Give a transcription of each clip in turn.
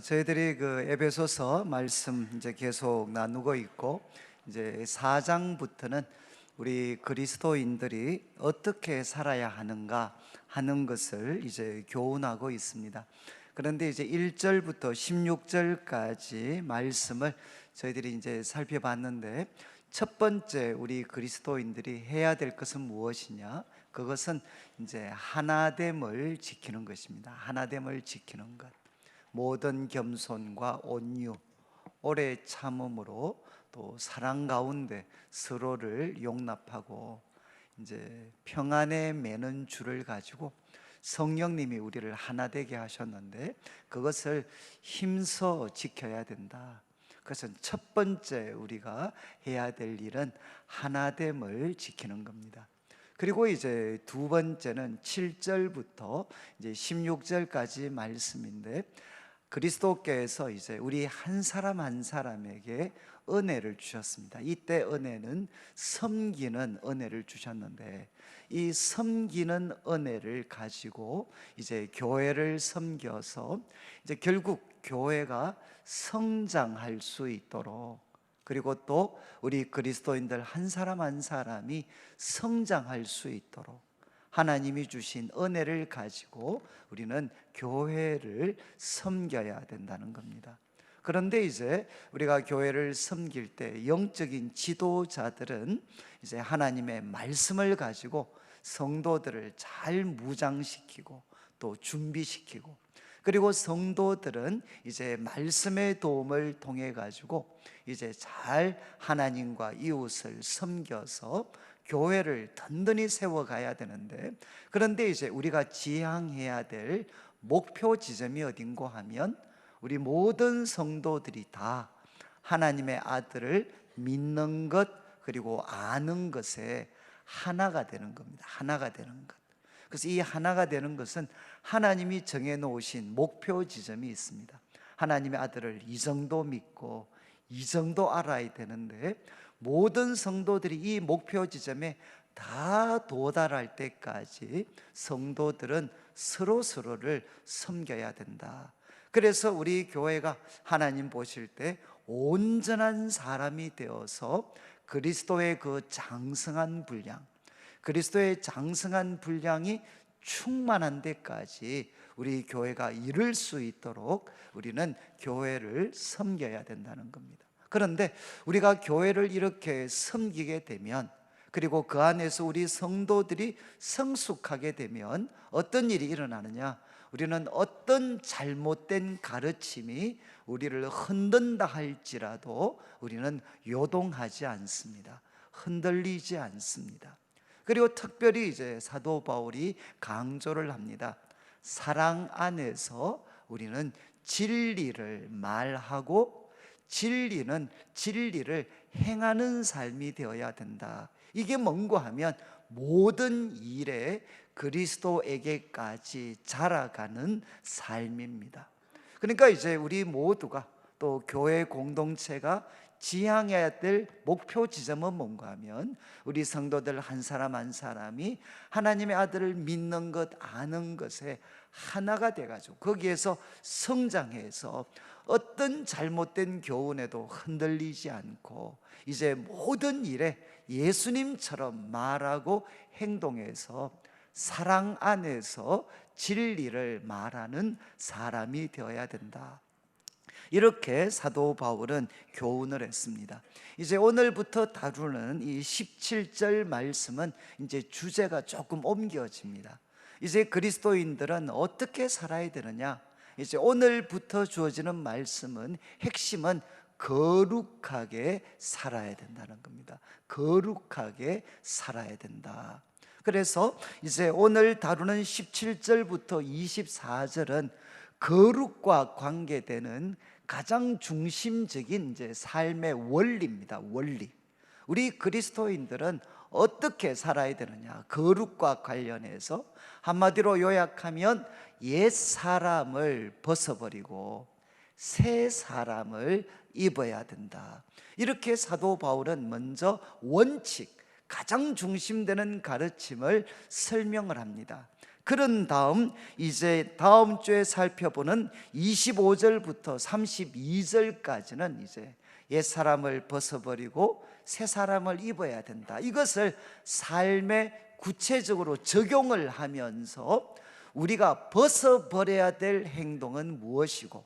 저희들이 그 에베소서 말씀 이제 계속 나누고 있고, 이제 4장부터는 우리 그리스도인들이 어떻게 살아야 하는가 하는 것을 이제 교훈하고 있습니다. 그런데 이제 1절부터 16절까지 말씀을 저희들이 이제 살펴봤는데, 첫 번째 우리 그리스도인들이 해야 될 것은 무엇이냐? 그것은 이제 하나됨을 지키는 것입니다. 하나됨을 지키는 것. 모든 겸손과 온유, 오래 참음으로 또 사랑 가운데 서로를 용납하고, 이제 평안에 매는 줄을 가지고 성령님이 우리를 하나 되게 하셨는데, 그것을 힘써 지켜야 된다. 그것은 첫 번째 우리가 해야 될 일은 하나됨을 지키는 겁니다. 그리고 이제 두 번째는 7절부터 이제 16절까지 말씀인데, 그리스도께서 이제 우리 한 사람 한 사람에게 은혜를 주셨습니다. 이때 은혜는 섬기는 은혜를 주셨는데, 이 섬기는 은혜를 가지고 이제 교회를 섬겨서 이제 결국 교회가 성장할 수 있도록, 그리고 또 우리 그리스도인들 한 사람 한 사람이 성장할 수 있도록 하나님이 주신 은혜를 가지고 우리는 교회를 섬겨야 된다는 겁니다. 그런데 이제 우리가 교회를 섬길 때 영적인 지도자들은 이제 하나님의 말씀을 가지고 성도들을 잘 무장시키고 또 준비시키고, 그리고 성도들은 이제 말씀의 도움을 통해 가지고 이제 잘 하나님과 이웃을 섬겨서 교회를 든든히 세워가야 되는데, 그런데 이제 우리가 지향해야 될 목표 지점이 어딘고 하면, 우리 모든 성도들이 다 하나님의 아들을 믿는 것, 그리고 아는 것에 하나가 되는 겁니다. 하나가 되는 것. 그래서 이 하나가 되는 것은 하나님이 정해놓으신 목표 지점이 있습니다. 하나님의 아들을 이 정도 믿고 이 정도 알아야 되는데, 모든 성도들이 이 목표 지점에 다 도달할 때까지 성도들은 서로를 섬겨야 된다. 그래서 우리 교회가 하나님 보실 때 온전한 사람이 되어서 그리스도의 그 장성한 분량, 그리스도의 장성한 분량이 충만한 데까지 우리 교회가 이룰 수 있도록 우리는 교회를 섬겨야 된다는 겁니다. 그런데 우리가 교회를 이렇게 섬기게 되면, 그리고 그 안에서 우리 성도들이 성숙하게 되면 어떤 일이 일어나느냐? 우리는 어떤 잘못된 가르침이 우리를 흔든다 할지라도 우리는 요동하지 않습니다. 흔들리지 않습니다. 그리고 특별히 이제 사도 바울이 강조를 합니다. 사랑 안에서 우리는 진리를 말하고 진리를 행하는 삶이 되어야 된다. 이게 뭔고 하면 모든 일에 그리스도에게까지 자라가는 삶입니다. 그러니까 이제 우리 모두가, 또 교회 공동체가 지향해야 될 목표 지점은 뭔가 하면, 우리 성도들 한 사람 한 사람이 하나님의 아들을 믿는 것, 아는 것에 하나가 돼가지고 거기에서 성장해서 어떤 잘못된 교훈에도 흔들리지 않고, 이제 모든 일에 예수님처럼 말하고 행동해서 사랑 안에서 진리를 말하는 사람이 되어야 된다. 이렇게 사도 바울은 교훈을 했습니다. 이제 오늘부터 다루는 이 17절 말씀은 이제 주제가 조금 옮겨집니다. 이제 그리스도인들은 어떻게 살아야 되느냐? 이제 오늘부터 주어지는 말씀은, 핵심은 거룩하게 살아야 된다는 겁니다. 거룩하게 살아야 된다. 그래서 이제 오늘 다루는 17절부터 24절은 거룩과 관계되는 가장 중심적인 이제 삶의 원리입니다. 원리. 우리 그리스도인들은 어떻게 살아야 되느냐? 거룩과 관련해서 한마디로 요약하면 옛 사람을 벗어버리고 새 사람을 입어야 된다. 이렇게 사도 바울은 먼저 원칙, 가장 중심되는 가르침을 설명을 합니다. 그런 다음 이제 다음 주에 살펴보는 25절부터 32절까지는 이제 옛사람을 벗어버리고 새 사람을 입어야 된다. 이것을 삶에 구체적으로 적용을 하면서 우리가 벗어버려야 될 행동은 무엇이고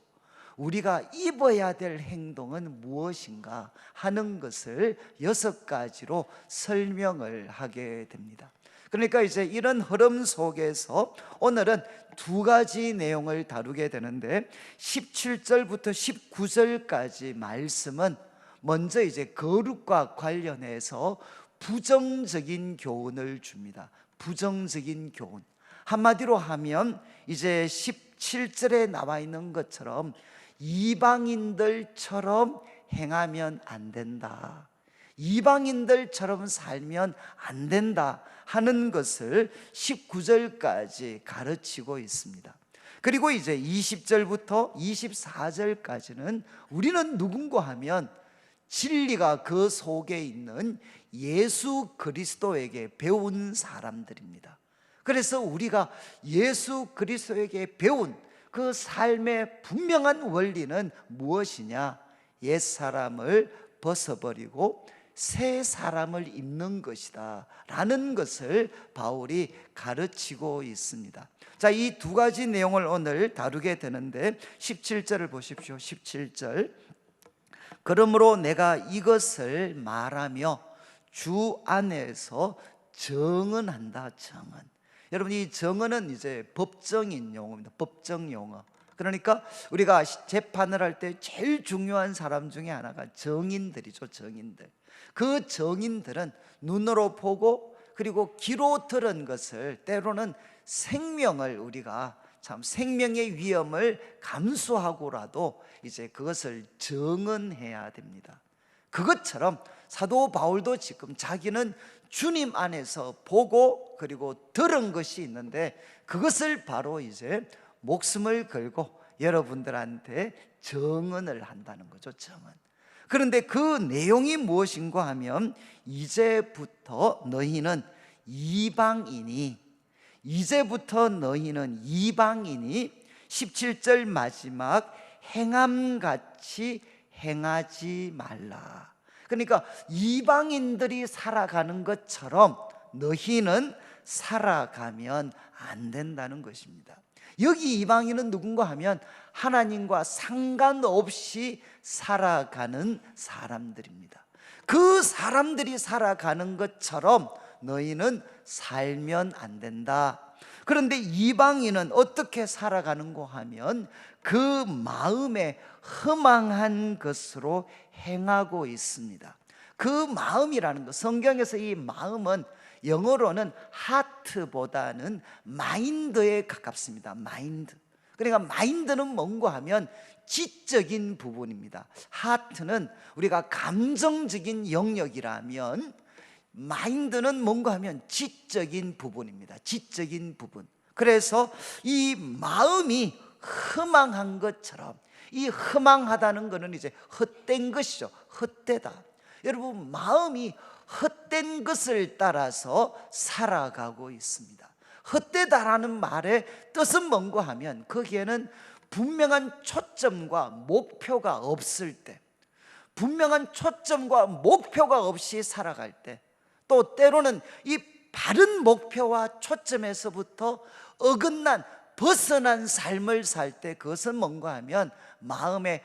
우리가 입어야 될 행동은 무엇인가 하는 것을 6가지로 설명을 하게 됩니다. 그러니까 이제 이런 흐름 속에서 오늘은 2가지 내용을 다루게 되는데 17절부터 19절까지 말씀은 먼저 이제 거룩과 관련해서 부정적인 교훈을 줍니다. 부정적인 교훈. 한마디로 하면 이제 17절에 나와 있는 것처럼 이방인들처럼 행하면 안 된다, 이방인들처럼 살면 안 된다 하는 것을 19절까지 가르치고 있습니다. 그리고 이제 20절부터 24절까지는 우리는 누군가 하면 진리가 그 속에 있는 예수 그리스도에게 배운 사람들입니다. 그래서 우리가 예수 그리스도에게 배운 그 삶의 분명한 원리는 무엇이냐? 옛사람을 벗어버리고 새 사람을 입는 것이다 라는 것을 바울이 가르치고 있습니다. 자, 이 2가지 내용을 오늘 다루게 되는데 17절을 보십시오. 17절. 그러므로 내가 이것을 말하며 주 안에서 정언한다. 정언. 여러분, 이 정언은 이제 법정인 용어입니다. 법정 용어. 그러니까 우리가 재판을 할 때 제일 중요한 사람 중에 하나가 정인들이죠. 정인들. 그 정인들은 눈으로 보고 그리고 귀로 들은 것을 때로는 생명을 우리가 참 생명의 위험을 감수하고라도 이제 그것을 정언해야 됩니다. 그것처럼 사도 바울도 지금 자기는 주님 안에서 보고 그리고 들은 것이 있는데 그것을 바로 이제 목숨을 걸고 여러분들한테 정언을 한다는 거죠. 정언. 그런데 그 내용이 무엇인가 하면 이제부터 너희는 이방인이 17절 마지막 행함같이 행하지 말라. 그러니까 이방인들이 살아가는 것처럼 너희는 살아가면 안 된다는 것입니다. 여기 이방인은 누군가 하면 하나님과 상관없이 살아가는 사람들입니다. 그 사람들이 살아가는 것처럼 너희는 살면 안 된다. 그런데 이방인은 어떻게 살아가는가 하면 그 마음에 허망한 것으로 행하고 있습니다. 그 마음이라는 것, 성경에서 이 마음은 영어로는 하트보다는 마인드에 가깝습니다. 마인드. 그러니까 마인드는 뭔가 하면 지적인 부분입니다. 하트는 우리가 감정적인 영역이라면 마인드는 뭔가 하면 지적인 부분입니다. 지적인 부분. 그래서 이 마음이 허망한 것처럼, 이 허망하다는 것은 이제 헛된 것이죠. 헛되다. 여러분, 마음이 헛된 것을 따라서 살아가고 있습니다. 헛되다라는 말의 뜻은 뭔가 하면 거기에는 분명한 초점과 목표가 없을 때, 분명한 초점과 목표가 없이 살아갈 때, 또 때로는 이 바른 목표와 초점에서부터 어긋난 벗어난 삶을 살 때 그것은 뭔가 하면 마음에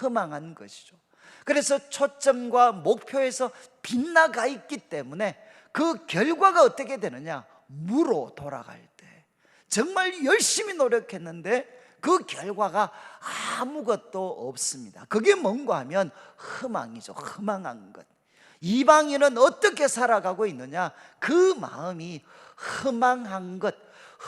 허망한 것이죠. 그래서 초점과 목표에서 빗나가 있기 때문에 그 결과가 어떻게 되느냐? 무로 돌아갈 때 정말 열심히 노력했는데 그 결과가 아무것도 없습니다. 그게 뭔가 하면 허망이죠. 허망한 것. 이방인은 어떻게 살아가고 있느냐? 그 마음이 허망한 것,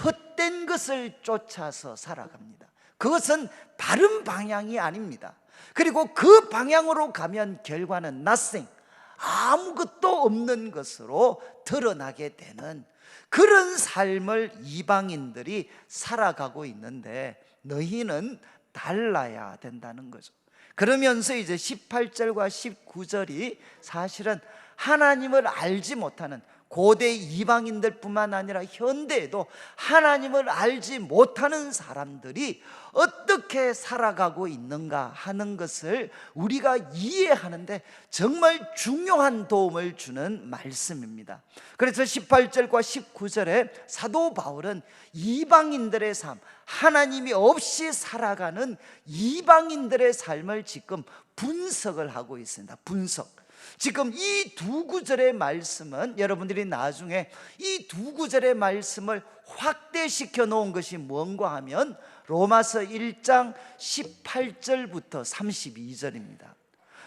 헛된 것을 쫓아서 살아갑니다. 그것은 바른 방향이 아닙니다. 그리고 그 방향으로 가면 결과는 nothing, 아무것도 없는 것으로 드러나게 되는 그런 삶을 이방인들이 살아가고 있는데 너희는 달라야 된다는 거죠. 그러면서 이제 18절과 19절이 사실은 하나님을 알지 못하는 고대 이방인들뿐만 아니라 현대에도 하나님을 알지 못하는 사람들이 어떻게 살아가고 있는가 하는 것을 우리가 이해하는데 정말 중요한 도움을 주는 말씀입니다. 그래서 18절과 19절에 사도 바울은 이방인들의 삶, 하나님이 없이 살아가는 이방인들의 삶을 지금 분석을 하고 있습니다. 분석. 지금 이 두 구절의 말씀은 여러분들이 나중에 이 두 구절의 말씀을 확대시켜 놓은 것이 뭔가 하면 로마서 1장 18절부터 32절입니다.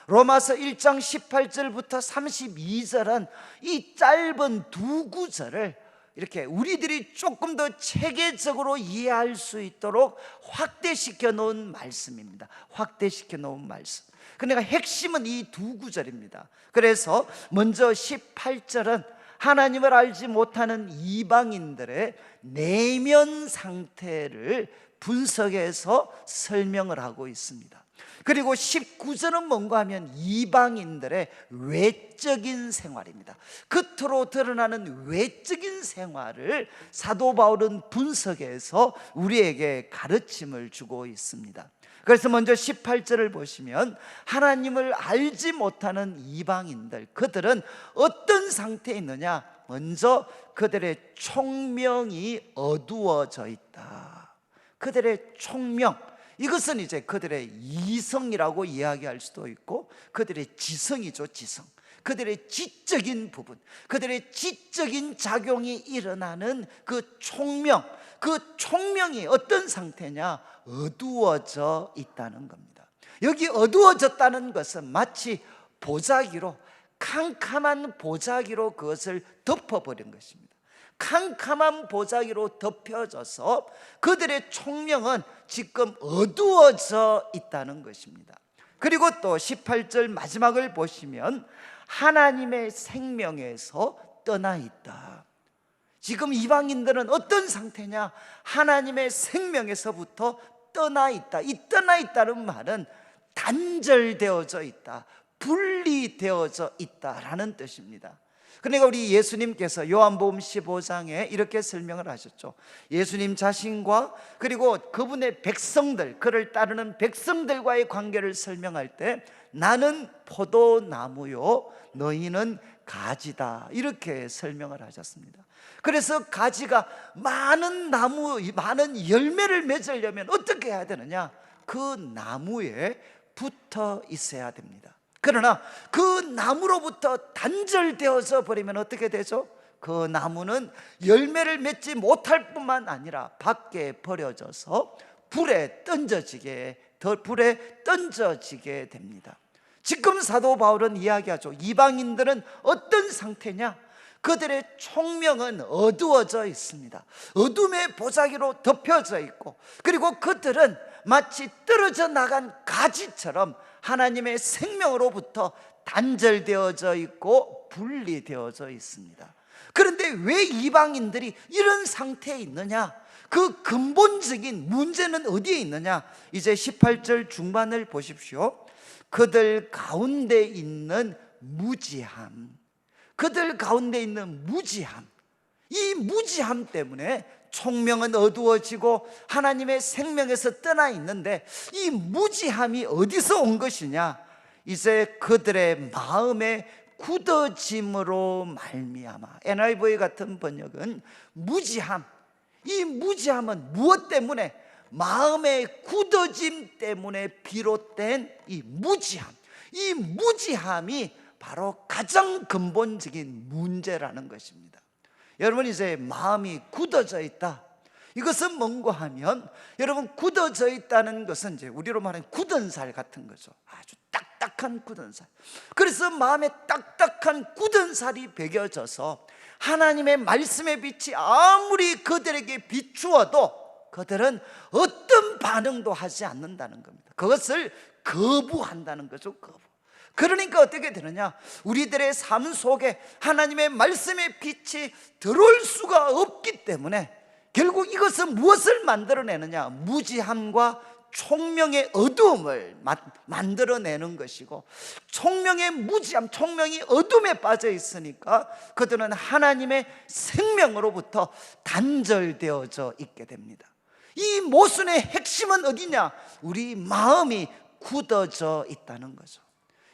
로마서 1장 18절부터 32절은 이 짧은 두 구절을 이렇게 우리들이 조금 더 체계적으로 이해할 수 있도록 확대시켜 놓은 말씀입니다. 확대시켜 놓은 말씀. 그러니까 핵심은 이 두 구절입니다. 그래서 먼저 18절은 하나님을 알지 못하는 이방인들의 내면 상태를 분석해서 설명을 하고 있습니다. 그리고 19절은 뭔가 하면 이방인들의 외적인 생활입니다. 겉으로 드러나는 외적인 생활을 사도 바울은 분석해서 우리에게 가르침을 주고 있습니다. 그래서 먼저 18절을 보시면 하나님을 알지 못하는 이방인들, 그들은 어떤 상태에 있느냐? 먼저 그들의 총명이 어두워져 있다. 그들의 총명, 이것은 이제 그들의 이성이라고 이야기할 수도 있고 그들의 지성이죠. 지성. 그들의 지적인 부분, 그들의 지적인 작용이 일어나는 그 총명, 그 총명이 어떤 상태냐? 어두워져 있다는 겁니다. 여기 어두워졌다는 것은 마치 보자기로, 캄캄한 보자기로 그것을 덮어버린 것입니다. 캄캄한 보자기로 덮여져서 그들의 총명은 지금 어두워져 있다는 것입니다. 그리고 또 18절 마지막을 보시면 하나님의 생명에서 떠나 있다. 지금 이방인들은 어떤 상태냐? 하나님의 생명에서부터 떠나 있다. 이 떠나 있다는 말은 단절되어져 있다, 분리되어져 있다라는 뜻입니다. 그러니까 우리 예수님께서 요한복음 15장에 이렇게 설명을 하셨죠. 예수님 자신과 그리고 그분의 백성들, 그를 따르는 백성들과의 관계를 설명할 때 나는 포도나무요 너희는 가지다, 이렇게 설명을 하셨습니다. 그래서 가지가 많은 나무, 많은 열매를 맺으려면 어떻게 해야 되느냐? 그 나무에 붙어 있어야 됩니다. 그러나 그 나무로부터 단절되어져 버리면 어떻게 되죠? 그 나무는 열매를 맺지 못할 뿐만 아니라 밖에 버려져서 불에 던져지게 됩니다. 지금 사도 바울은 이야기하죠. 이방인들은 어떤 상태냐? 그들의 총명은 어두워져 있습니다. 어둠의 보자기로 덮여져 있고, 그리고 그들은 마치 떨어져 나간 가지처럼 하나님의 생명으로부터 단절되어져 있고 분리되어져 있습니다. 그런데 왜 이방인들이 이런 상태에 있느냐? 그 근본적인 문제는 어디에 있느냐? 이제 18절 중반을 보십시오. 그들 가운데 있는 무지함, 그들 가운데 있는 무지함, 이 무지함 때문에 총명은 어두워지고 하나님의 생명에서 떠나 있는데, 이 무지함이 어디서 온 것이냐? 이제 그들의 마음의 굳어짐으로 말미암아. NIV 같은 번역은 무지함, 이 무지함은 무엇 때문에? 마음의 굳어짐 때문에 비롯된 이 무지함, 이 무지함이 바로 가장 근본적인 문제라는 것입니다. 여러분, 이제 마음이 굳어져 있다. 이것은 뭔가 하면, 여러분, 굳어져 있다는 것은 이제 우리로 말하는 굳은 살 같은 거죠. 아주 딱딱한 굳은 살. 그래서 마음에 딱딱한 굳은 살이 배겨져서 하나님의 말씀의 빛이 아무리 그들에게 비추어도 그들은 어떤 반응도 하지 않는다는 겁니다. 그것을 거부한다는 거죠. 거부. 그러니까 어떻게 되느냐? 우리들의 삶 속에 하나님의 말씀의 빛이 들어올 수가 없기 때문에 결국 이것은 무엇을 만들어내느냐? 무지함과 총명의 어두움을 만들어내는 것이고, 총명의 무지함, 총명이 어둠에 빠져 있으니까 그들은 하나님의 생명으로부터 단절되어져 있게 됩니다. 이 모순의 핵심은 어디냐? 우리 마음이 굳어져 있다는 거죠.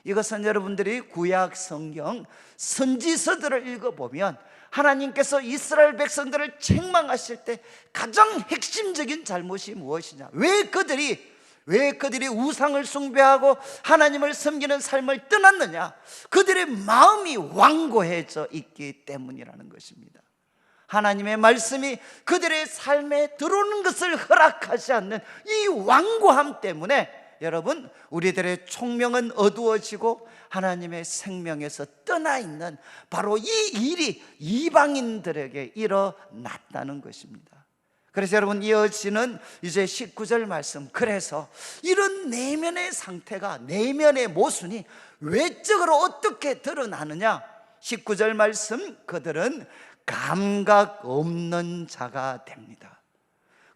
이것은 여러분들이 구약 성경 선지서들을 읽어보면 하나님께서 이스라엘 백성들을 책망하실 때 가장 핵심적인 잘못이 무엇이냐? 왜 그들이 우상을 숭배하고 하나님을 섬기는 삶을 떠났느냐? 그들의 마음이 완고해져 있기 때문이라는 것입니다. 하나님의 말씀이 그들의 삶에 들어오는 것을 허락하지 않는 이 완고함 때문에 여러분, 우리들의 총명은 어두워지고 하나님의 생명에서 떠나 있는 바로 이 일이 이방인들에게 일어났다는 것입니다. 그래서 여러분, 이어지는 이제 19절 말씀, 그래서 이런 내면의 상태가, 내면의 모순이 외적으로 어떻게 드러나느냐? 19절 말씀, 그들은 감각 없는 자가 됩니다.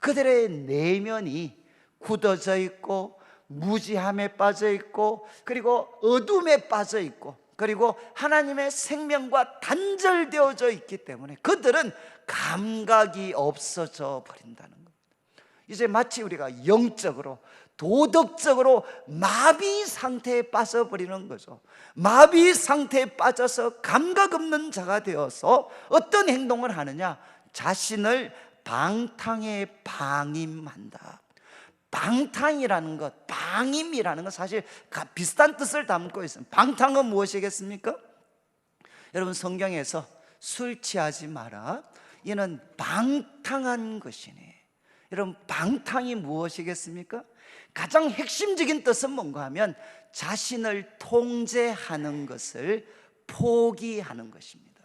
그들의 내면이 굳어져 있고 무지함에 빠져 있고, 그리고 어둠에 빠져 있고, 그리고 하나님의 생명과 단절되어져 있기 때문에 그들은 감각이 없어져 버린다는 겁니다. 이제 마치 우리가 영적으로, 도덕적으로 마비 상태에 빠져버리는 거죠. 마비 상태에 빠져서 감각 없는 자가 되어서 어떤 행동을 하느냐? 자신을 방탕에 방임한다. 방탕이라는 것, 방임이라는 것, 사실 비슷한 뜻을 담고 있습니다. 방탕은 무엇이겠습니까? 여러분, 성경에서 술 취하지 마라, 이는 방탕한 것이니. 여러분, 방탕이 무엇이겠습니까? 가장 핵심적인 뜻은 뭔가 하면 자신을 통제하는 것을 포기하는 것입니다.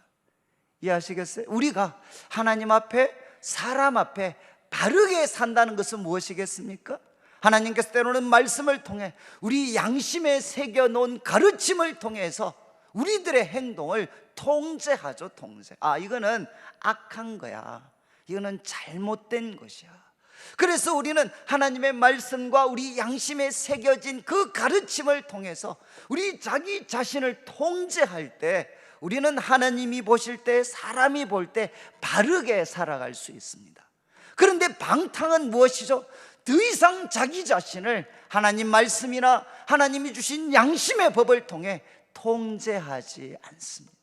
이해하시겠어요? 우리가 하나님 앞에, 사람 앞에 바르게 산다는 것은 무엇이겠습니까? 하나님께서 때로는 말씀을 통해 우리 양심에 새겨놓은 가르침을 통해서 우리들의 행동을 통제하죠. 통제. 이거는 악한 거야, 이거는 잘못된 것이야. 그래서 우리는 하나님의 말씀과 우리 양심에 새겨진 그 가르침을 통해서 우리 자기 자신을 통제할 때 우리는 하나님이 보실 때, 사람이 볼 때 바르게 살아갈 수 있습니다. 그런데 방탕은 무엇이죠? 더 이상 자기 자신을 하나님 말씀이나 하나님이 주신 양심의 법을 통해 통제하지 않습니다.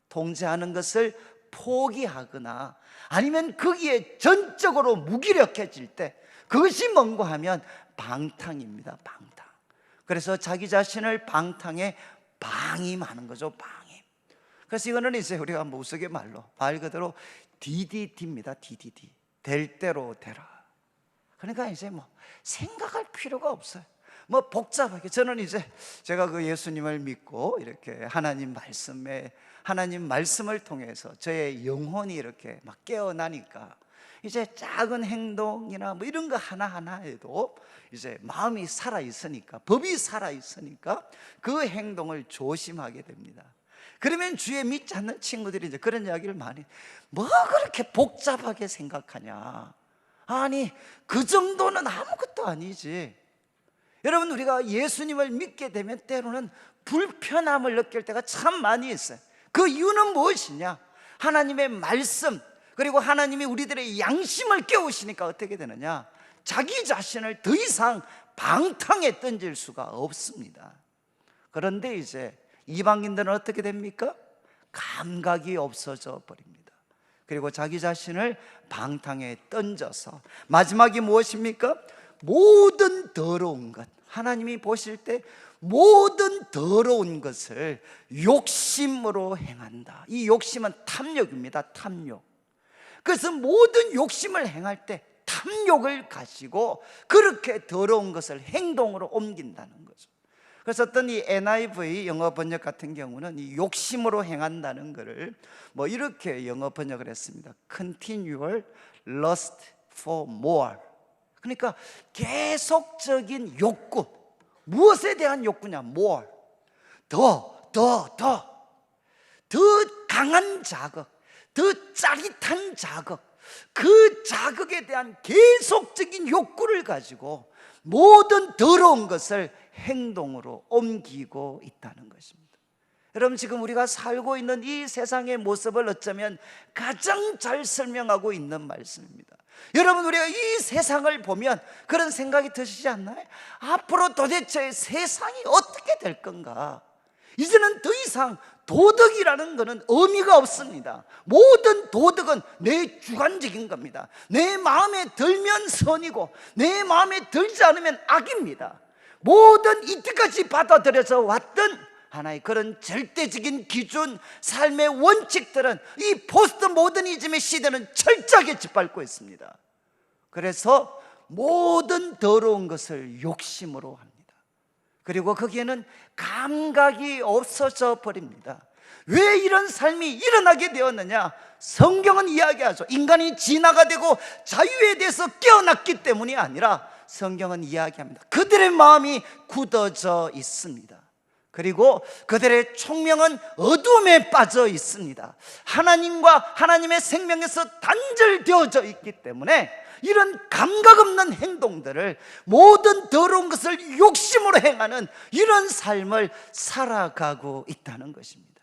통제하는 것을 포기하거나 아니면 거기에 전적으로 무기력해질 때, 그것이 뭔가 하면 방탕입니다. 방탕. 그래서 자기 자신을 방탕에 방임하는 거죠. 방임. 그래서 이거는 이제 우리가 우스갯말로 말 그대로 DDD입니다. DDD. 될 대로 되라. 그러니까 이제 생각할 필요가 없어요. 복잡하게. 저는 이제 제가 그 예수님을 믿고 이렇게 하나님 말씀을 통해서 저의 영혼이 이렇게 막 깨어나니까 이제 작은 행동이나 이런 거 하나하나에도 이제 마음이 살아있으니까, 법이 살아있으니까 그 행동을 조심하게 됩니다. 그러면 주에 믿지 않는 친구들이 이제 그런 이야기를 많이 해요. 뭐 그렇게 복잡하게 생각하냐? 아니, 그 정도는 아무것도 아니지. 여러분, 우리가 예수님을 믿게 되면 때로는 불편함을 느낄 때가 참 많이 있어요. 그 이유는 무엇이냐? 하나님의 말씀, 그리고 하나님이 우리들의 양심을 깨우시니까 어떻게 되느냐? 자기 자신을 더 이상 방탕에 던질 수가 없습니다. 그런데 이제 이방인들은 어떻게 됩니까? 감각이 없어져 버립니다. 그리고 자기 자신을 방탕에 던져서 마지막이 무엇입니까? 모든 더러운 것, 하나님이 보실 때 모든 더러운 것을 욕심으로 행한다. 이 욕심은 탐욕입니다. 탐욕. 그래서 모든 욕심을 행할 때 탐욕을 가지고 그렇게 더러운 것을 행동으로 옮긴다는 거죠. 그래서 어떤 이 NIV 영어 번역 같은 경우는 이 욕심으로 행한다는 것을 이렇게 영어 번역을 했습니다. Continual lust for more. 그러니까 계속적인 욕구. 무엇에 대한 욕구냐? more. 더 강한 자극, 더 짜릿한 자극, 그 자극에 대한 계속적인 욕구를 가지고 모든 더러운 것을 행동으로 옮기고 있다는 것입니다. 여러분, 지금 우리가 살고 있는 이 세상의 모습을 어쩌면 가장 잘 설명하고 있는 말씀입니다. 여러분, 우리가 이 세상을 보면 그런 생각이 드시지 않나요? 앞으로 도대체 세상이 어떻게 될 건가? 이제는 더 이상 도덕이라는 것은 의미가 없습니다. 모든 도덕은 내 주관적인 겁니다. 내 마음에 들면 선이고 내 마음에 들지 않으면 악입니다. 모든 이때까지 받아들여져 왔던 하나의 그런 절대적인 기준, 삶의 원칙들은 이 포스트 모더니즘의 시대는 철저하게 짓밟고 있습니다. 그래서 모든 더러운 것을 욕심으로 합니다. 그리고 거기에는 감각이 없어져 버립니다. 왜 이런 삶이 일어나게 되었느냐? 성경은 이야기하죠. 인간이 진화가 되고 자유에 대해서 깨어났기 때문이 아니라 성경은 이야기합니다. 그들의 마음이 굳어져 있습니다. 그리고 그들의 총명은 어둠에 빠져 있습니다. 하나님과 하나님의 생명에서 단절되어져 있기 때문에 이런 감각 없는 행동들을, 모든 더러운 것을 욕심으로 행하는 이런 삶을 살아가고 있다는 것입니다.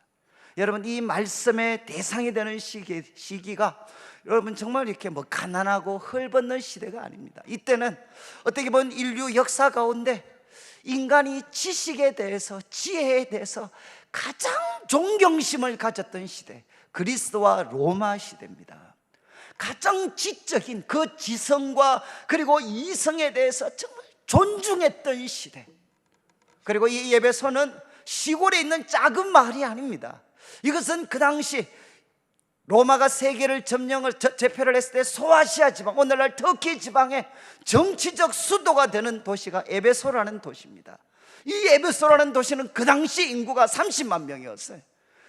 여러분, 이 말씀의 대상이 되는 시기가 여러분 정말 이렇게 가난하고 헐벗는 시대가 아닙니다. 이때는 어떻게 보면 인류 역사 가운데 인간이 지식에 대해서, 지혜에 대해서 가장 존경심을 가졌던 시대, 그리스와 로마 시대입니다. 가장 지적인 그 지성과 그리고 이성에 대해서 정말 존중했던 시대. 그리고 이 에베소는 시골에 있는 작은 마을이 아닙니다. 이것은 그 당시 로마가 세계를 제패를 했을 때 소아시아 지방, 오늘날 터키 지방의 정치적 수도가 되는 도시가 에베소라는 도시입니다. 이 에베소라는 도시는 그 당시 인구가 30만 명이었어요.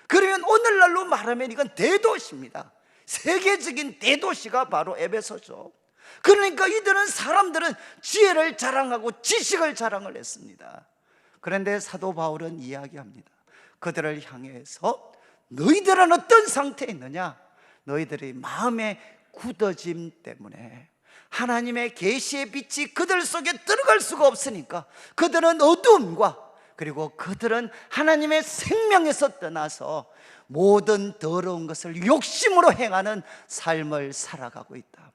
그러면 오늘날로 말하면 이건 대도시입니다. 세계적인 대도시가 바로 에베소죠. 그러니까 이들은, 사람들은 지혜를 자랑하고 지식을 자랑을 했습니다. 그런데 사도 바울은 이야기합니다. 그들을 향해서 너희들은 어떤 상태에 있느냐? 너희들의 마음의 굳어짐 때문에 하나님의 계시의 빛이 그들 속에 들어갈 수가 없으니까 그들은 어두움과, 그리고 그들은 하나님의 생명에서 떠나서 모든 더러운 것을 욕심으로 행하는 삶을 살아가고 있다.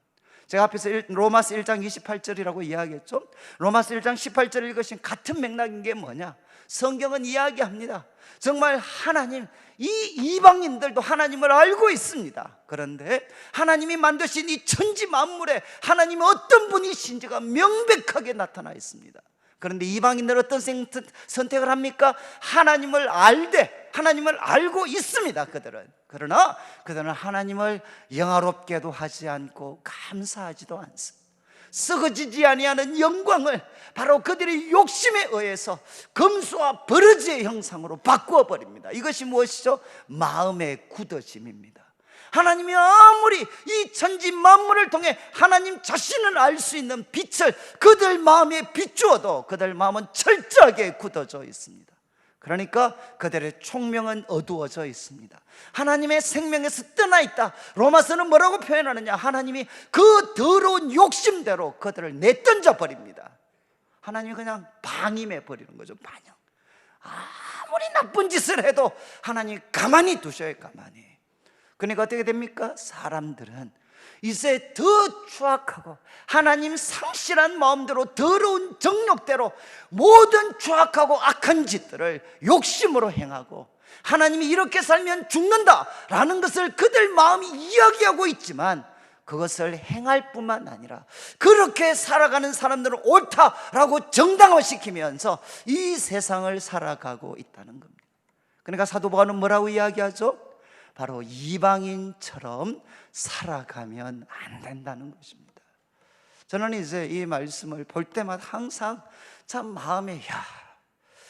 제가 앞에서 로마서 1장 28절이라고 이야기했죠. 로마서 1장 18절을 읽으신 같은 맥락인 게 뭐냐? 성경은 이야기합니다. 정말 하나님, 이 이방인들도 하나님을 알고 있습니다. 그런데 하나님이 만드신 이 천지 만물에 하나님이 어떤 분이신지가 명백하게 나타나 있습니다. 그런데 이방인들은 어떤 선택을 합니까? 하나님을 알되, 하나님을 알고 있습니다. 그러나 그들은 하나님을 영화롭게도 하지 않고 감사하지도 않습니다. 썩어지지 아니하는 영광을 바로 그들의 욕심에 의해서 금수와 버러지의 형상으로 바꾸어 버립니다. 이것이 무엇이죠? 마음의 굳어짐입니다. 하나님이 아무리 이 천지 만물을 통해 하나님 자신을 알 수 있는 빛을 그들 마음에 비추어도 그들 마음은 철저하게 굳어져 있습니다. 그러니까 그들의 총명은 어두워져 있습니다. 하나님의 생명에서 떠나 있다. 로마서는 뭐라고 표현하느냐? 하나님이 그 더러운 욕심대로 그들을 내던져 버립니다. 하나님이 그냥 방임해 버리는 거죠. 반영. 아무리 나쁜 짓을 해도 하나님이 가만히 두셔요. 가만히. 그러니까 어떻게 됩니까? 사람들은 이제 더 추악하고 하나님 상실한 마음대로, 더러운 정욕대로 모든 추악하고 악한 짓들을 욕심으로 행하고, 하나님이 이렇게 살면 죽는다라는 것을 그들 마음이 이야기하고 있지만 그것을 행할 뿐만 아니라 그렇게 살아가는 사람들은 옳다라고 정당화시키면서 이 세상을 살아가고 있다는 겁니다. 그러니까 사도 바울은 뭐라고 이야기하죠? 바로 이방인처럼 살아가면 안 된다는 것입니다. 저는 이제 이 말씀을 볼 때마다 항상 참 마음에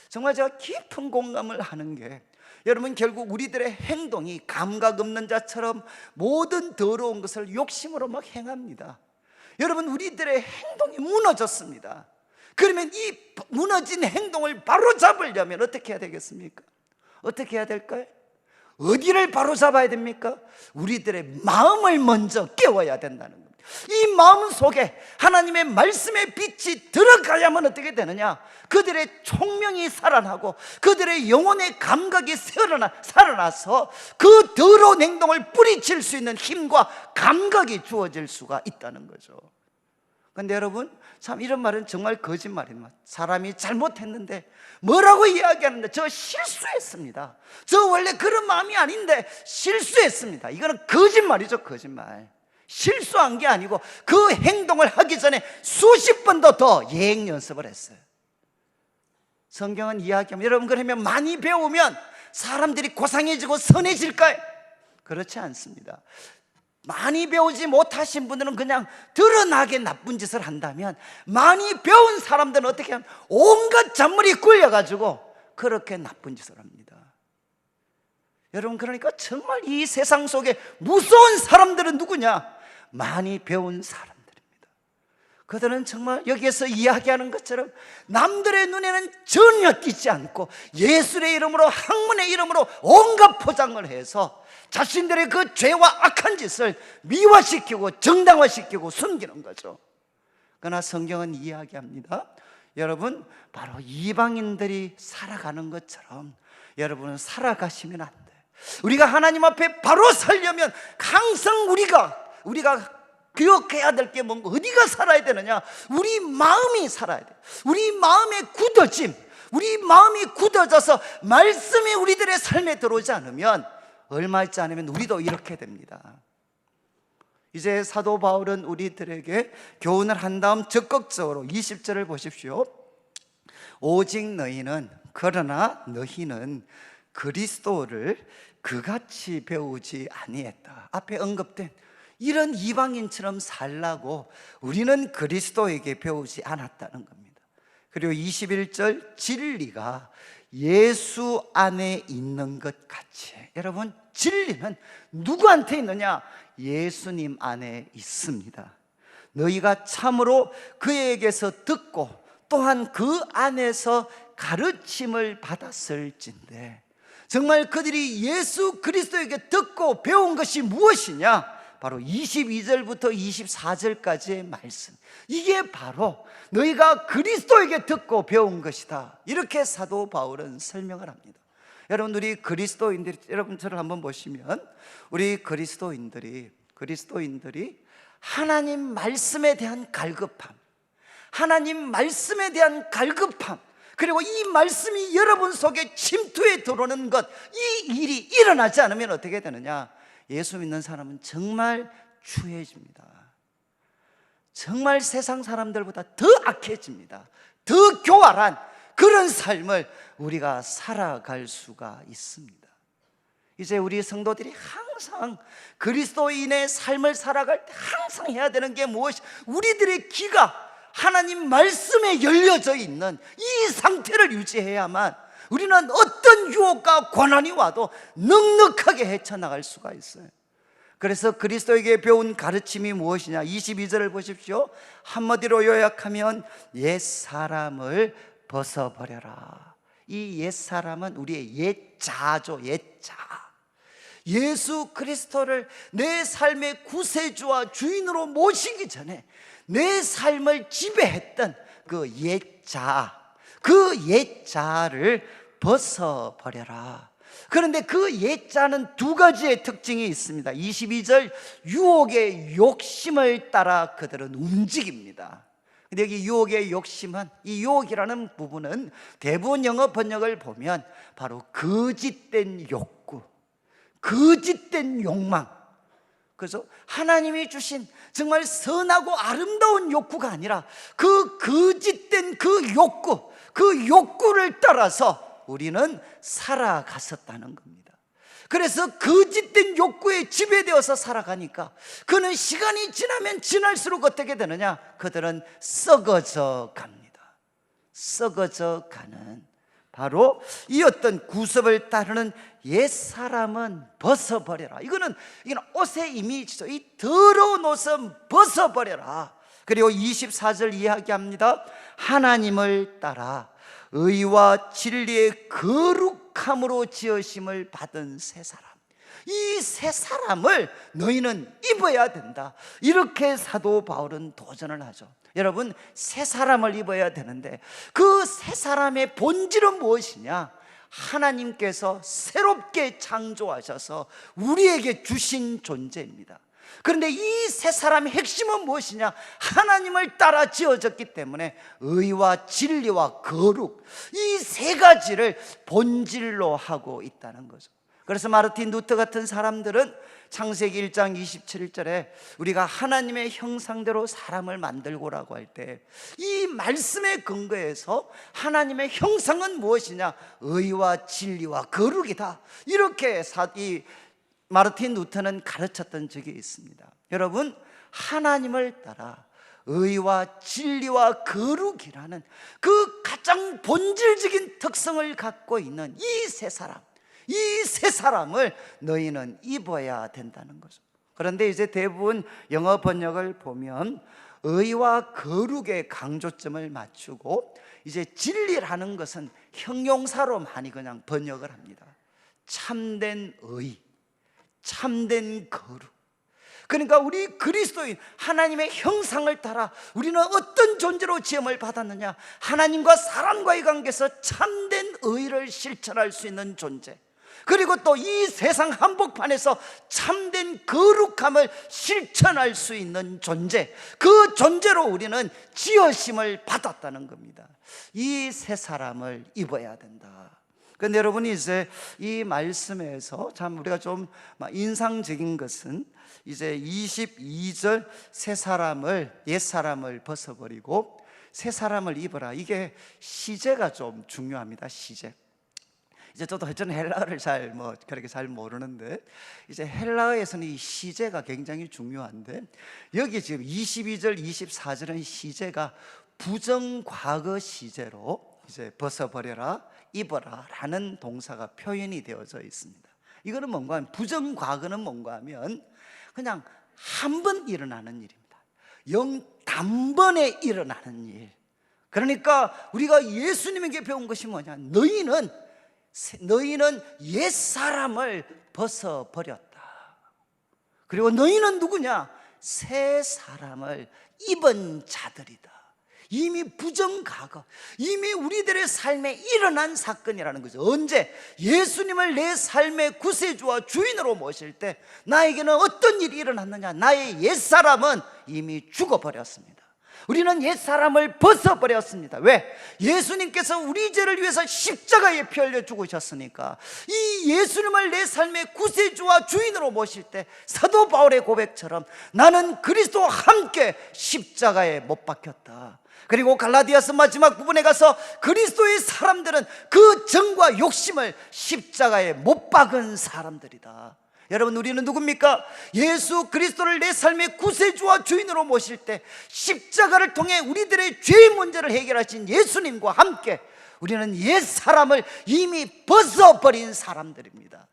정말 제가 깊은 공감을 하는 게, 여러분 결국 우리들의 행동이 감각 없는 자처럼 모든 더러운 것을 욕심으로 막 행합니다. 여러분, 우리들의 행동이 무너졌습니다. 그러면 이 무너진 행동을 바로 잡으려면 어떻게 해야 되겠습니까? 어떻게 해야 될까요? 어디를 바로잡아야 됩니까? 우리들의 마음을 먼저 깨워야 된다는 겁니다. 이 마음 속에 하나님의 말씀의 빛이 들어가야만 어떻게 되느냐? 그들의 총명이 살아나고 그들의 영혼의 감각이 살아나서 그 더러운 행동을 뿌리칠 수 있는 힘과 감각이 주어질 수가 있다는 거죠. 그런데 여러분, 참 이런 말은 정말 거짓말입니다. 사람이 잘못했는데 뭐라고 이야기하는데 저 실수했습니다, 저 원래 그런 마음이 아닌데 실수했습니다, 이거는 거짓말이죠. 거짓말. 실수한 게 아니고 그 행동을 하기 전에 수십 번도 더 예행 연습을 했어요. 성경은 이야기합니다. 여러분, 그러면 많이 배우면 사람들이 고상해지고 선해질까요? 그렇지 않습니다. 많이 배우지 못하신 분들은 그냥 드러나게 나쁜 짓을 한다면, 많이 배운 사람들은 어떻게 하면 온갖 잔머리 굴려가지고 그렇게 나쁜 짓을 합니다. 여러분, 그러니까 정말 이 세상 속에 무서운 사람들은 누구냐? 많이 배운 사람들입니다. 그들은 정말 여기에서 이야기하는 것처럼 남들의 눈에는 전혀 띄지 않고 예수의 이름으로, 학문의 이름으로 온갖 포장을 해서 자신들의 그 죄와 악한 짓을 미화시키고 정당화시키고 숨기는 거죠. 그러나 성경은 이야기합니다. 여러분, 바로 이방인들이 살아가는 것처럼 여러분은 살아가시면 안 돼요. 우리가 하나님 앞에 바로 살려면 항상 우리가 기억해야 될 게 뭔가, 어디가 살아야 되느냐? 우리 마음이 살아야 돼요. 우리 마음의 굳어짐, 우리 마음이 굳어져서 말씀이 우리들의 삶에 들어오지 않으면, 얼마 있지 않으면 우리도 이렇게 됩니다. 이제 사도 바울은 우리들에게 교훈을 한 다음 적극적으로 20절을 보십시오. 오직 너희는, 그러나 너희는 그리스도를 그같이 배우지 아니했다. 앞에 언급된 이런 이방인처럼 살라고 우리는 그리스도에게 배우지 않았다는 겁니다. 그리고 21절, 진리가 예수 안에 있는 것 같이. 여러분, 진리는 누구한테 있느냐? 예수님 안에 있습니다. 너희가 참으로 그에게서 듣고 또한 그 안에서 가르침을 받았을진데, 정말 그들이 예수 그리스도에게 듣고 배운 것이 무엇이냐? 바로 22절부터 24절까지의 말씀, 이게 바로 너희가 그리스도에게 듣고 배운 것이다, 이렇게 사도 바울은 설명을 합니다. 여러분, 우리 그리스도인들이, 여러분 저를 한번 보시면 우리 그리스도인들이 하나님 말씀에 대한 갈급함, 하나님 말씀에 대한 갈급함, 그리고 이 말씀이 여러분 속에 침투해 들어오는 것, 이 일이 일어나지 않으면 어떻게 되느냐? 예수 믿는 사람은 정말 추해집니다. 정말 세상 사람들보다 더 악해집니다. 더 교활한 그런 삶을 우리가 살아갈 수가 있습니다. 이제 우리 성도들이 항상 그리스도인의 삶을 살아갈 때 항상 해야 되는 게 무엇이? 우리들의 귀가 하나님 말씀에 열려져 있는 이 상태를 유지해야만 우리는 어떤 유혹과 고난이 와도 넉넉하게 헤쳐나갈 수가 있어요. 그래서 그리스도에게 배운 가르침이 무엇이냐? 22절을 보십시오. 한마디로 요약하면 옛사람을 벗어버려라. 이 옛사람은 우리의 옛자죠. 옛자. 예수 그리스도를 내 삶의 구세주와 주인으로 모시기 전에 내 삶을 지배했던 그 옛자, 그 옛자를 벗어버려라. 그런데 그 옛자는 두 가지의 특징이 있습니다. 22절, 유혹의 욕심을 따라 그들은 움직입니다. 근데 여기 유혹의 욕심은, 이 유혹이라는 부분은 대부분 영어 번역을 보면 바로 거짓된 욕구, 거짓된 욕망. 그래서 하나님이 주신 정말 선하고 아름다운 욕구가 아니라 그 거짓된 그 욕구, 그 욕구를 따라서 우리는 살아갔었다는 겁니다. 그래서 거짓된 욕구에 지배되어서 살아가니까 그는 시간이 지나면 지날수록 어떻게 되느냐? 그들은 썩어져 갑니다. 썩어져 가는, 바로 이 어떤 구습을 따르는 옛사람은 벗어버려라. 이거는 옷의 이미지죠. 이 더러운 옷은 벗어버려라. 그리고 24절 이야기합니다. 하나님을 따라 의와 진리의 거룩함으로 지으심을 받은 새 사람. 이 새 사람을 너희는 입어야 된다. 이렇게 사도 바울은 도전을 하죠. 여러분, 새 사람을 입어야 되는데 그 새 사람의 본질은 무엇이냐? 하나님께서 새롭게 창조하셔서 우리에게 주신 존재입니다. 그런데 이 새 사람의 핵심은 무엇이냐? 하나님을 따라 지어졌기 때문에 의와 진리와 거룩, 이 세 가지를 본질로 하고 있다는 거죠. 그래서 마르틴 루터 같은 사람들은 창세기 1장 27절에 우리가 하나님의 형상대로 사람을 만들고라고 할 때 이 말씀의 근거에서 하나님의 형상은 무엇이냐? 의와 진리와 거룩이다. 이렇게 이 마르틴 루터는 가르쳤던 적이 있습니다. 여러분, 하나님을 따라 의와 진리와 거룩이라는 그 가장 본질적인 특성을 갖고 있는 이 세 사람, 이 세 사람을 너희는 입어야 된다는 거죠. 그런데 이제 대부분 영어 번역을 보면 의와 거룩의 강조점을 맞추고 이제 진리라는 것은 형용사로 많이 그냥 번역을 합니다. 참된 의, 참된 거룩. 그러니까 우리 그리스도인, 하나님의 형상을 따라 우리는 어떤 존재로 지음을 받았느냐? 하나님과 사람과의 관계에서 참된 의를 실천할 수 있는 존재, 그리고 또 이 세상 한복판에서 참된 거룩함을 실천할 수 있는 존재, 그 존재로 우리는 지으심을 받았다는 겁니다. 이 세 사람을 입어야 된다. 그런데 여러분이 이제 이 말씀에서 참 우리가 좀 인상적인 것은 이제 22절 새 사람을, 옛 사람을 벗어버리고 새 사람을 입어라. 이게 시제가 좀 중요합니다. 시제. 이제 저도 저는 헬라어를 그렇게 잘 모르는데 이제 헬라어에서는 이 시제가 굉장히 중요한데 여기 지금 22절, 24절은 시제가 부정과거 시제로 이제 벗어버려라, 입어라 라는 동사가 표현이 되어져 있습니다. 이거는 뭔가 하면, 부정과거는 뭔가 하면 그냥 한 번 일어나는 일입니다. 단번에 일어나는 일. 그러니까 우리가 예수님에게 배운 것이 뭐냐? 너희는 옛사람을 벗어버렸다. 그리고 너희는 누구냐? 새 사람을 입은 자들이다. 이미 부정과거, 이미 우리들의 삶에 일어난 사건이라는 거죠. 언제? 예수님을 내 삶의 구세주와 주인으로 모실 때 나에게는 어떤 일이 일어났느냐? 나의 옛사람은 이미 죽어버렸습니다. 우리는 옛사람을 벗어버렸습니다. 왜? 예수님께서 우리 죄를 위해서 십자가에 피 흘려 죽으셨으니까. 이 예수님을 내 삶의 구세주와 주인으로 모실 때 사도 바울의 고백처럼 나는 그리스도와 함께 십자가에 못 박혔다. 그리고 갈라디아서 마지막 부분에 가서 그리스도의 사람들은 그 정과 욕심을 십자가에 못 박은 사람들이다. 여러분, 우리는 누굽니까? 예수 그리스도를 내 삶의 구세주와 주인으로 모실 때 십자가를 통해 우리들의 죄의 문제를 해결하신 예수님과 함께 우리는 옛사람을 이미 벗어버린 사람들입니다.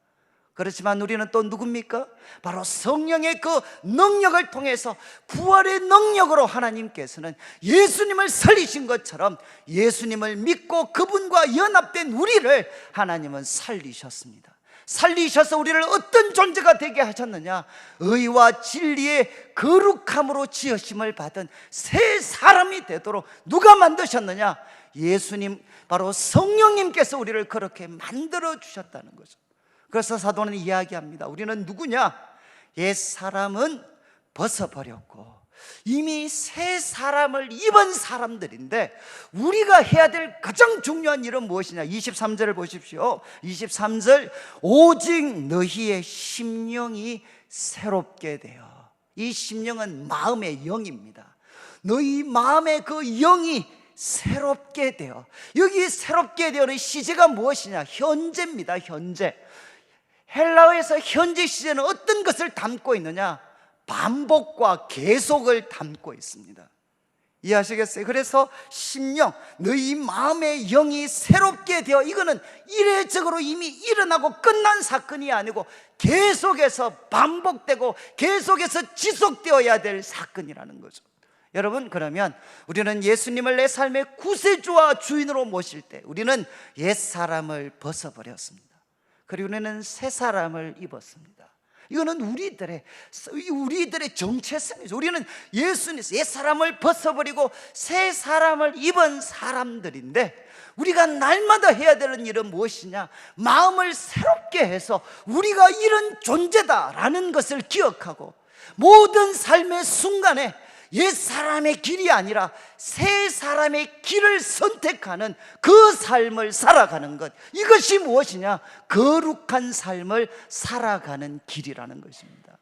그렇지만 우리는 또 누굽니까? 바로 성령의 그 능력을 통해서, 부활의 능력으로 하나님께서는 예수님을 살리신 것처럼 예수님을 믿고 그분과 연합된 우리를 하나님은 살리셨습니다. 살리셔서 우리를 어떤 존재가 되게 하셨느냐? 의와 진리의 거룩함으로 지으심을 받은 새 사람이 되도록 누가 만드셨느냐? 예수님, 바로 성령님께서 우리를 그렇게 만들어 주셨다는 거죠. 그래서 사도는 이야기합니다. 우리는 누구냐? 옛 사람은 벗어버렸고 이미 새 사람을 입은 사람들인데 우리가 해야 될 가장 중요한 일은 무엇이냐? 23절을 보십시오. 23절, 오직 너희의 심령이 새롭게 되어. 이 심령은 마음의 영입니다. 너희 마음의 그 영이 새롭게 되어. 여기 새롭게 되어는 시제가 무엇이냐? 현재입니다. 현재. 헬라어에서 현재 시제는 어떤 것을 담고 있느냐? 반복과 계속을 담고 있습니다. 이해하시겠어요? 그래서 심령, 너희 마음의 영이 새롭게 되어, 이거는 이례적으로 이미 일어나고 끝난 사건이 아니고 계속해서 반복되고 계속해서 지속되어야 될 사건이라는 거죠. 여러분, 그러면 우리는 예수님을 내 삶의 구세주와 주인으로 모실 때 우리는 옛사람을 벗어버렸습니다. 그리고 우리는 새 사람을 입었습니다. 이거는 우리들의 정체성이죠. 우리는 예수님, 옛사람을 벗어버리고 새 사람을 입은 사람들인데, 우리가 날마다 해야 되는 일은 무엇이냐? 마음을 새롭게 해서 우리가 이런 존재다라는 것을 기억하고, 모든 삶의 순간에 옛사람의 길이 아니라 새 사람의 길을 선택하는 그 삶을 살아가는 것, 이것이 무엇이냐? 거룩한 삶을 살아가는 길이라는 것입니다.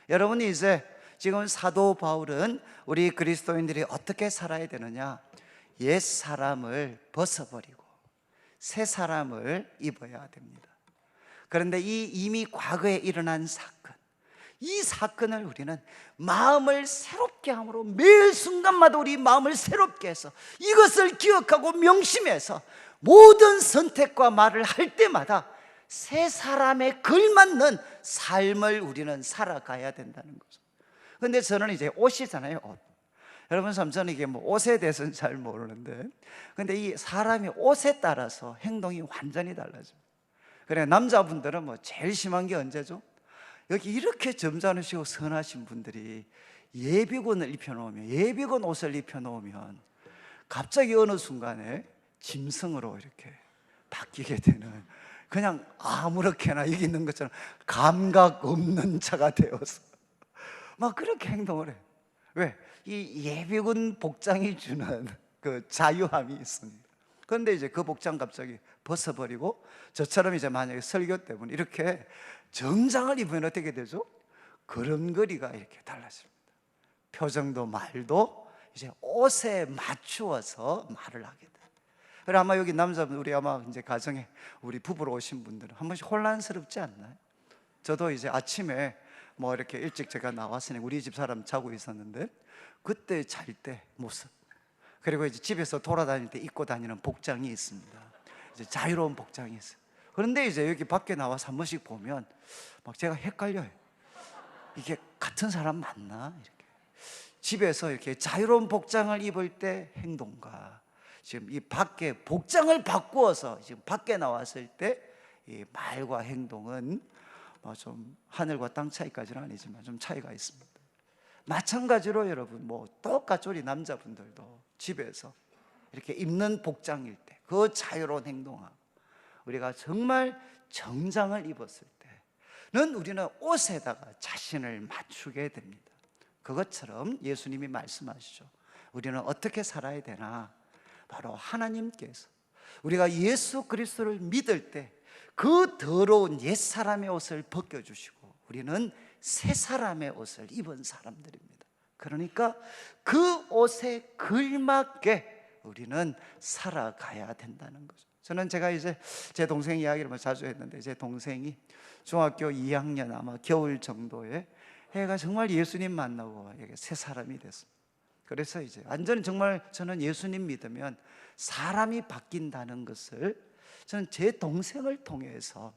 여러분이 이제 지금 사도 바울은 우리 그리스도인들이 어떻게 살아야 되느냐? 옛 사람을 벗어버리고 새 사람을 입어야 됩니다. 그런데 이미 과거에 일어난 사건, 이 사건을 우리는 마음을 새롭게 함으로 매일 순간마다 우리 마음을 새롭게 해서 이것을 기억하고 명심해서 모든 선택과 말을 할 때마다 새 사람에 걸맞는 삶을 우리는 살아가야 된다는 거죠. 그런데 저는 이제 옷이잖아요, 옷. 여러분, 저는 이게 뭐 옷에 대해서는 잘 모르는데, 근데 이 사람이 옷에 따라서 행동이 완전히 달라집니다. 그래, 남자분들은 뭐 제일 심한 게 언제죠? 여기 이렇게 점잖으시고 선하신 분들이 예비군을 입혀놓으면, 예비군 옷을 입혀놓으면 갑자기 어느 순간에 짐승으로 이렇게 바뀌게 되는, 그냥 아무렇게나 여기 있는 것처럼 감각 없는 자가 되어서 막 그렇게 행동을 해요. 왜? 이 예비군 복장이 주는 그 자유함이 있습니다. 그런데 이제 그 복장 갑자기 벗어버리고, 저처럼 이제 만약에 설교 때문에 이렇게 정장을 입으면 어떻게 되죠? 걸음걸이가 이렇게 달라집니다. 표정도 말도 이제 옷에 맞추어서 말을 하게 돼요. 그래, 아마 여기 남자분, 우리 아마 이제 가정에 우리 부부로 오신 분들은 한 번씩 혼란스럽지 않나요? 저도 이제 아침에 뭐 이렇게 일찍 제가 나왔으니 우리 집 사람 자고 있었는데, 그때 잘 때 모습, 그리고 이제 집에서 돌아다닐 때 입고 다니는 복장이 있습니다. 이제 자유로운 복장이 있어요. 그런데 이제 여기 밖에 나와서 한 번씩 보면 막 제가 헷갈려요. 이게 같은 사람 맞나? 이렇게 집에서 이렇게 자유로운 복장을 입을 때 행동과 지금 이 밖에 복장을 바꾸어서 지금 밖에 나왔을 때 이 말과 행동은 좀 하늘과 땅 차이까지는 아니지만 좀 차이가 있습니다. 마찬가지로 여러분, 뭐 똑같이 우리 남자분들도 집에서 이렇게 입는 복장일 때 그 자유로운 행동하고, 우리가 정말 정장을 입었을 때는 우리는 옷에다가 자신을 맞추게 됩니다. 그것처럼 예수님이 말씀하시죠. 우리는 어떻게 살아야 되나? 바로 하나님께서 우리가 예수 그리스도를 믿을 때 그 더러운 옛사람의 옷을 벗겨주시고 우리는 새 사람의 옷을 입은 사람들입니다. 그러니까 그 옷에 걸맞게 우리는 살아가야 된다는 거죠. 저는 제가 이제 제 동생 이야기를 자주 했는데, 제 동생이 중학교 2학년 아마 겨울 정도에 애가 정말 예수님 만나고 새 사람이 됐습니다. 그래서 이제 완전히 정말 저는 예수님 믿으면 사람이 바뀐다는 것을 저는 제 동생을 통해서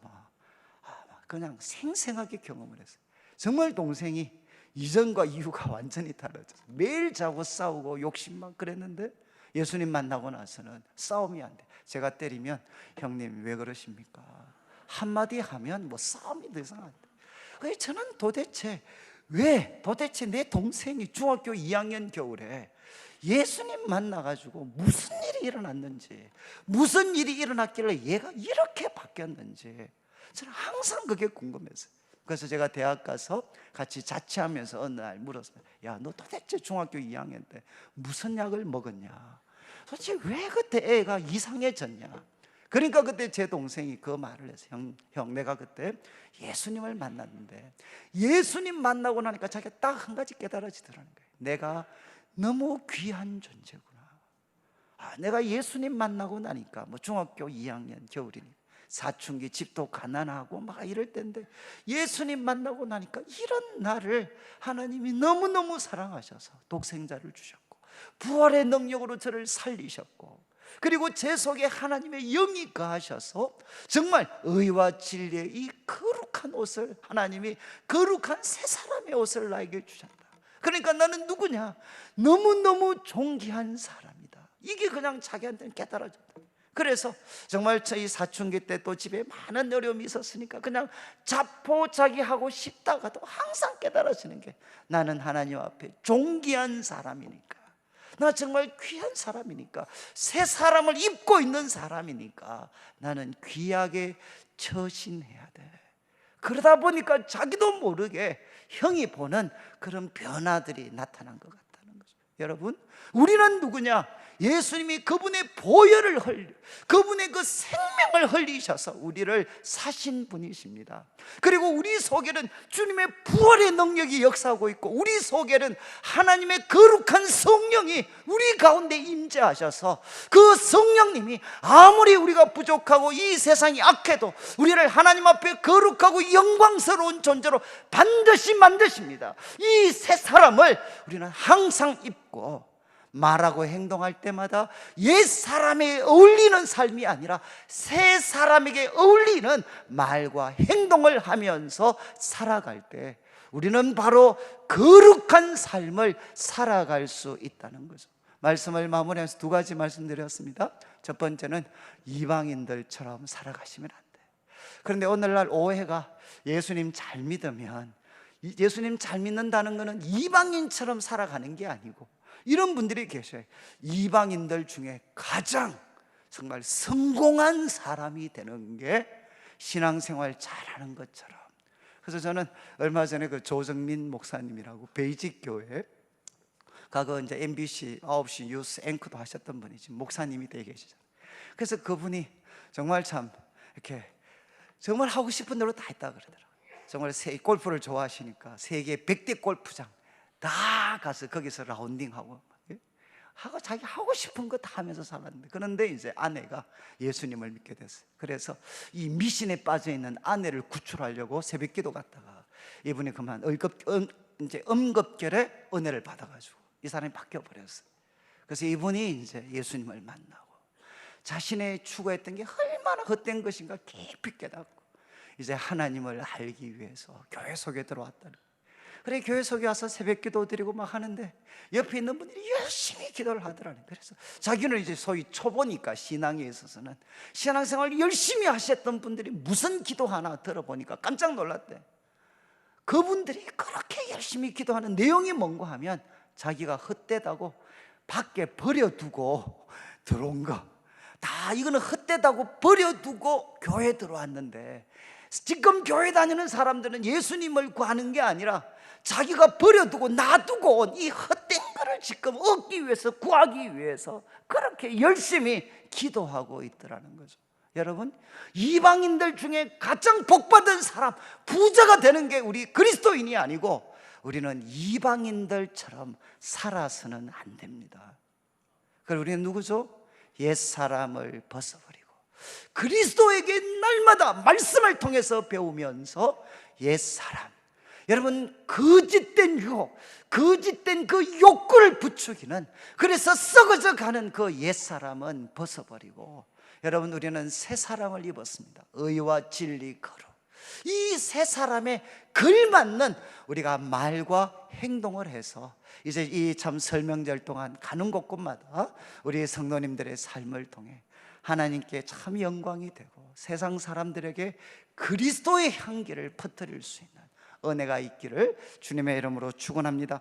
그냥 생생하게 경험을 했어요. 정말 동생이 이전과 이후가 완전히 달라졌어요. 매일 자고 싸우고 욕심만 그랬는데 예수님 만나고 나서는 싸움이 안 돼. 제가 때리면 형님 왜 그러십니까? 한마디 하면 뭐 싸움이 더 이상 안 돼. 그래서 저는 도대체 내 동생이 중학교 2학년 겨울에 예수님 만나가지고 무슨 일이 일어났는지, 무슨 일이 일어났길래 얘가 이렇게 바뀌었는지 저는 항상 그게 궁금했어요. 그래서 제가 대학 가서 같이 자취하면서 어느 날 물었어요. 야, 너 도대체 중학교 2학년 때 무슨 약을 먹었냐? 도대체 왜 그때 애가 이상해졌냐? 그러니까 그때 제 동생이 그 말을 했어요. 형, 내가 그때 예수님을 만났는데 예수님 만나고 나니까 자기가 딱 한 가지 깨달아지더라는 거예요. 내가 너무 귀한 존재구나. 내가 예수님 만나고 나니까 뭐 중학교 2학년 겨울이니까 사춘기, 집도 가난하고 막 이럴 때인데 예수님 만나고 나니까 이런 나를 하나님이 너무너무 사랑하셔서 독생자를 주셨고 부활의 능력으로 저를 살리셨고, 그리고 제 속에 하나님의 영이 거하셔서 정말 의와 진리의 이 거룩한 옷을, 하나님이 거룩한 새 사람의 옷을 나에게 주셨다. 그러니까 나는 누구냐? 너무너무 존귀한 사람이다. 이게 그냥 자기한테는 깨달아졌다. 그래서 정말 저희 사춘기 때 또 집에 많은 어려움이 있었으니까 그냥 자포자기하고 싶다가도 항상 깨달아지는 게, 나는 하나님 앞에 존귀한 사람이니까, 나 정말 귀한 사람이니까, 새 사람을 입고 있는 사람이니까 나는 귀하게 처신해야 돼. 그러다 보니까 자기도 모르게 형이 보는 그런 변화들이 나타난 것 같다는 거죠. 여러분, 우리는 누구냐? 예수님이 그분의 보혈을 그분의 그 생명을 흘리셔서 우리를 사신 분이십니다. 그리고 우리 속에는 주님의 부활의 능력이 역사하고 있고, 우리 속에는 하나님의 거룩한 성령이 우리 가운데 임재하셔서, 그 성령님이 아무리 우리가 부족하고 이 세상이 악해도 우리를 하나님 앞에 거룩하고 영광스러운 존재로 반드시 만드십니다. 이 새 사람을 우리는 항상 입고 말하고 행동할 때마다 옛 사람에 어울리는 삶이 아니라 새 사람에게 어울리는 말과 행동을 하면서 살아갈 때 우리는 바로 거룩한 삶을 살아갈 수 있다는 거죠. 말씀을 마무리하면서 두 가지 말씀드렸습니다. 첫 번째는 이방인들처럼 살아가시면 안 돼. 그런데 오늘날 오해가, 예수님 잘 믿으면, 예수님 잘 믿는다는 것은 이방인처럼 살아가는 게 아니고, 이런 분들이 계셔요. 이방인들 중에 가장 정말 성공한 사람이 되는 게 신앙생활 잘하는 것처럼. 그래서 저는 얼마 전에 그 조정민 목사님이라고 베이직 교회 가고 이제 MBC 9시 뉴스 앵커도 하셨던 분이지, 목사님이 되게 계시잖아요. 그래서 그분이 정말 참 이렇게 정말 하고 싶은 대로 다 했다 그러더라고요. 정말 골프를 좋아하시니까 세계 100대 골프장 다 가서 거기서 라운딩하고 하고 자기 하고 싶은 거 다 하면서 살았는데, 그런데 이제 아내가 예수님을 믿게 됐어요. 그래서 이 미신에 빠져 있는 아내를 구출하려고 새벽기도 갔다가 이분이 그만 이제 음급결에 은혜를 받아가지고 이 사람이 바뀌어 버렸어요. 그래서 이분이 이제 예수님을 만나고 자신의 추구했던 게 얼마나 헛된 것인가 깊이 깨닫고 이제 하나님을 알기 위해서 교회 속에 들어왔다는 거예요. 그래, 교회 속에 와서 새벽기도 드리고 막 하는데 옆에 있는 분들이 열심히 기도를 하더라는 거예요. 그래서 자기는 이제 소위 초보니까 신앙에 있어서는 신앙생활 열심히 하셨던 분들이 무슨 기도하나 들어보니까 깜짝 놀랐대. 그분들이 그렇게 열심히 기도하는 내용이 뭔가 하면 자기가 헛되다고 밖에 버려두고 들어온 거, 다 이거는 헛되다고 버려두고 교회 들어왔는데, 지금 교회 다니는 사람들은 예수님을 구하는 게 아니라 자기가 버려두고 놔두고 온 이 헛된 거를 지금 얻기 위해서, 구하기 위해서 그렇게 열심히 기도하고 있더라는 거죠. 여러분, 이방인들 중에 가장 복받은 사람, 부자가 되는 게 우리 그리스도인이 아니고, 우리는 이방인들처럼 살아서는 안 됩니다. 그리고 우리는 누구죠? 옛사람을 벗어버리고 그리스도에게 날마다 말씀을 통해서 배우면서 옛사람, 여러분, 거짓된 유혹, 거짓된 그 욕구를 부추기는, 그래서 썩어져 가는 그 옛사람은 벗어버리고, 여러분, 우리는 새 사람을 입었습니다. 의와 진리 거룩. 이 새 사람에 걸맞는 우리가 말과 행동을 해서 이제 이 참 설명절 동안 가는 곳곳마다 우리 성도님들의 삶을 통해 하나님께 참 영광이 되고 세상 사람들에게 그리스도의 향기를 퍼뜨릴 수 있는 은혜가 있기를 주님의 이름으로 축원합니다.